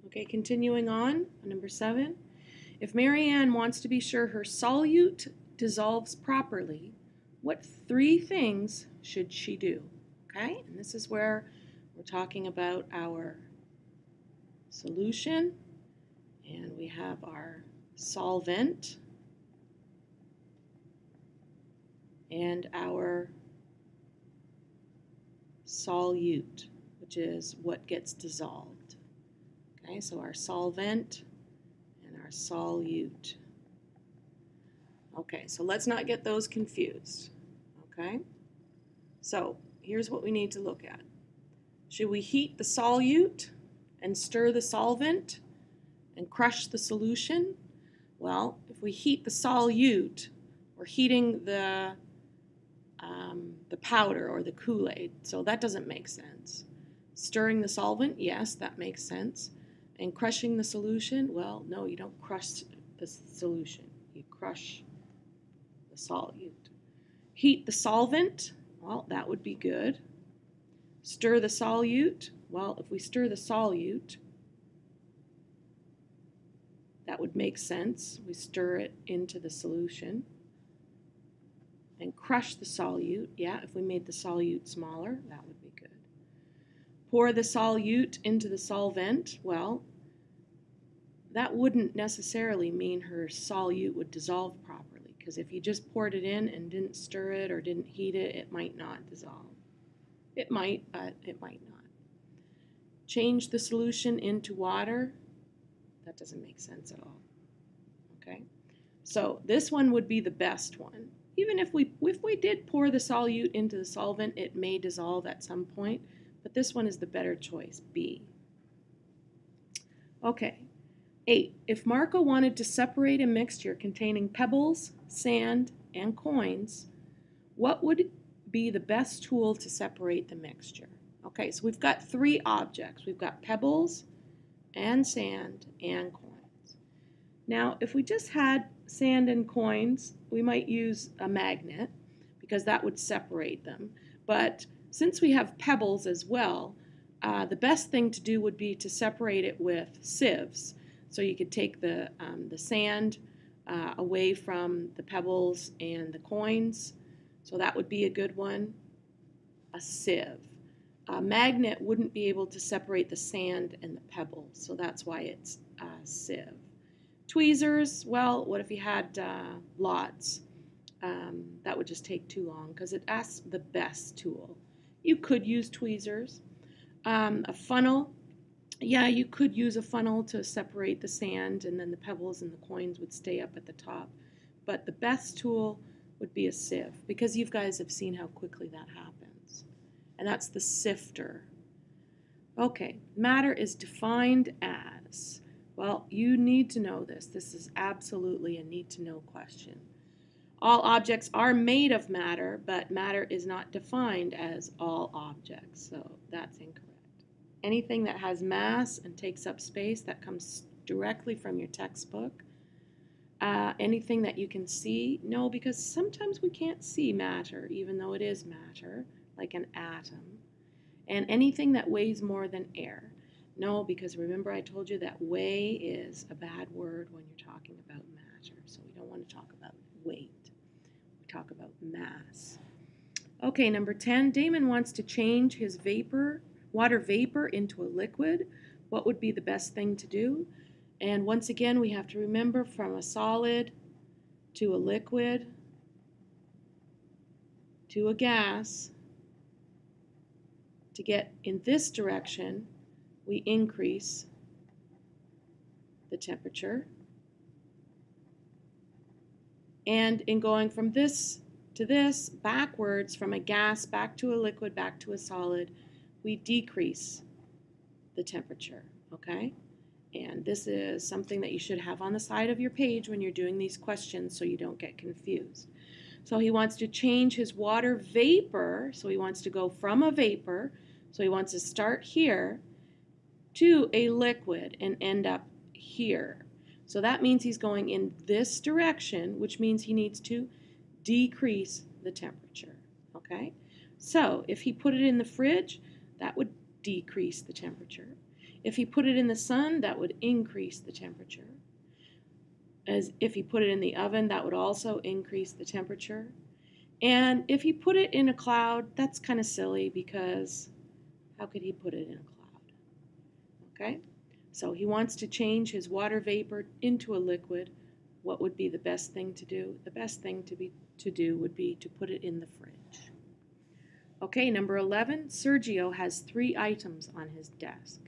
Okay, continuing on, number 7. If Marianne wants to be sure her solute dissolves properly, what 3 things should she do? Okay, and this is where we're talking about our solution, and we have our solvent and our solute, which is what gets dissolved. Okay, so our solvent and our solute. Okay, so let's not get those confused. Okay, so here's what we need to look at. Should we heat the solute and stir the solvent and crush the solution? Well, if we heat the solute, we're heating the powder or the Kool-Aid, so that doesn't make sense. Stirring the solvent, yes, that makes sense. And crushing the solution, well, no, you don't crush the solution. You crush the solute. Heat the solvent, well, that would be good. Stir the solute, well, if we stir the solute, that would make sense. We stir it into the solution. And crush the solute, yeah, if we made the solute smaller, that would be good. Pour the solute into the solvent, well, that wouldn't necessarily mean her solute would dissolve properly, because if you just poured it in and didn't stir it or didn't heat it, it might not dissolve. It might, but it might not. Change the solution into water, that doesn't make sense at all. Okay, so this one would be the best one. Even if we did pour the solute into the solvent, it may dissolve at some point, but this one is the better choice, B. Okay, 8. If Marco wanted to separate a mixture containing pebbles, sand, and coins, what would be the best tool to separate the mixture? Okay, so we've got 3 objects. We've got pebbles and sand and coins. Now, if we just had sand and coins, we might use a magnet because that would separate them. But since we have pebbles as well, the best thing to do would be to separate it with sieves. So you could take the sand away from the pebbles and the coins. So that would be a good one, a sieve. A magnet wouldn't be able to separate the sand and the pebbles, so that's why it's a sieve. Tweezers, well, what if you had lots? That would just take too long because it asks the best tool. You could use tweezers. A funnel, yeah, you could use a funnel to separate the sand, and then the pebbles and the coins would stay up at the top. But the best tool would be a sieve, because you guys have seen how quickly that happens. And that's the sifter. Okay, matter is defined as, well, you need to know this. This is absolutely a need-to-know question. All objects are made of matter, but matter is not defined as all objects, so that's incorrect. Anything that has mass and takes up space, that comes directly from your textbook. Anything that you can see, no, because sometimes we can't see matter, even though it is matter, like an atom. And anything that weighs more than air, no, because remember I told you that weigh is a bad word when you're talking about matter, so we don't want to talk about weight. We talk about mass. Okay, number 10, Damon wants to change his water vapor into a liquid. What would be the best thing to do? And once again, we have to remember, from a solid to a liquid to a gas, to get in this direction, we increase the temperature. And in going from this to this, backwards, from a gas back to a liquid, back to a solid, we decrease the temperature, okay? And this is something that you should have on the side of your page when you're doing these questions so you don't get confused. So he wants to change his water vapor, so he wants to go from a vapor, so he wants to start here, to a liquid and end up here. So that means he's going in this direction, which means he needs to decrease the temperature, okay? So if he put it in the fridge, that would decrease the temperature. If he put it in the sun, that would increase the temperature. As if he put it in the oven, that would also increase the temperature. And if he put it in a cloud, that's kind of silly because how could he put it in a cloud? Okay? So he wants to change his water vapor into a liquid. What would be the best thing to do? The best thing to do would be to put it in the fridge. Okay, number 11, Sergio has 3 items on his desk.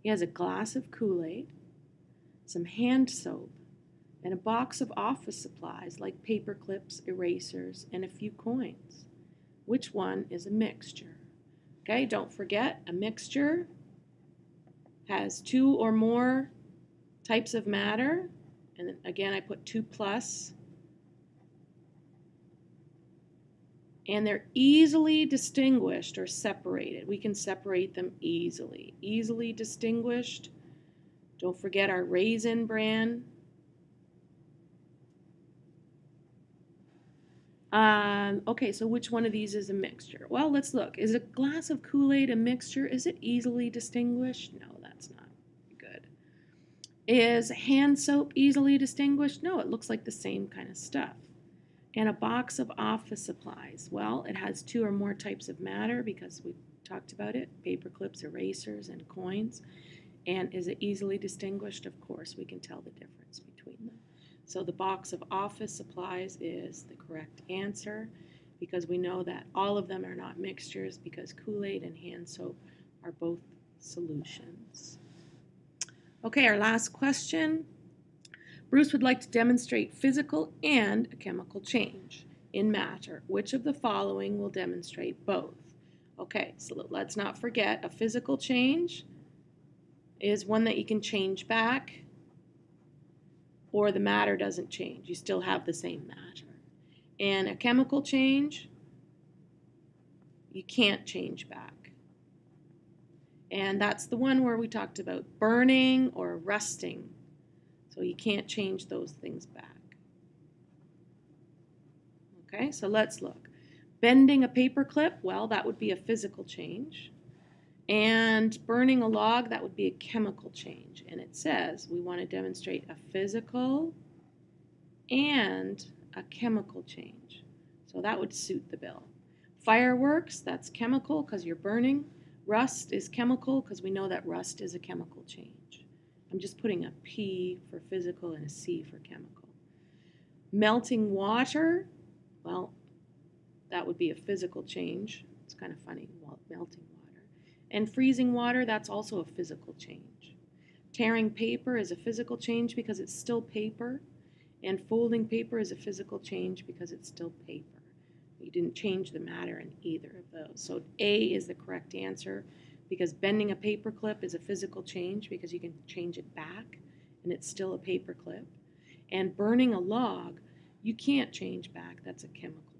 He has a glass of Kool-Aid, some hand soap, and a box of office supplies like paper clips, erasers, and a few coins. Which one is a mixture? Okay, don't forget, a mixture has 2 or more types of matter, and again I put 2 plus, and they're easily distinguished or separated. We can separate them easily. Easily distinguished. Don't forget our Raisin Bran. Okay, so which one of these is a mixture? Well, let's look. Is a glass of Kool-Aid a mixture? Is it easily distinguished? No, that's not good. Is hand soap easily distinguished? No, it looks like the same kind of stuff. And a box of office supplies. Well, it has 2 or more types of matter because we talked about it. Paper clips, erasers, and coins. And is it easily distinguished? Of course, we can tell the difference between them. So the box of office supplies is the correct answer because we know that all of them are not mixtures because Kool-Aid and hand soap are both solutions. Okay, our last question. Bruce would like to demonstrate physical and a chemical change in matter. Which of the following will demonstrate both? Okay, so let's not forget a physical change is one that you can change back or the matter doesn't change. You still have the same matter. And a chemical change, you can't change back. And that's the one where we talked about burning or rusting. So you can't change those things back. Okay, so let's look. Bending a paper clip, well, that would be a physical change. And burning a log, that would be a chemical change. And it says we want to demonstrate a physical and a chemical change. So that would suit the bill. Fireworks, that's chemical because you're burning. Rust is chemical because we know that rust is a chemical change. I'm just putting a P for physical and a C for chemical. Melting water, well, that would be a physical change. It's kind of funny, melting water. And freezing water, that's also a physical change. Tearing paper is a physical change because it's still paper. And folding paper is a physical change because it's still paper. You didn't change the matter in either of those. So A is the correct answer because bending a paper clip is a physical change because you can change it back and it's still a paper clip. And burning a log, you can't change back. That's a chemical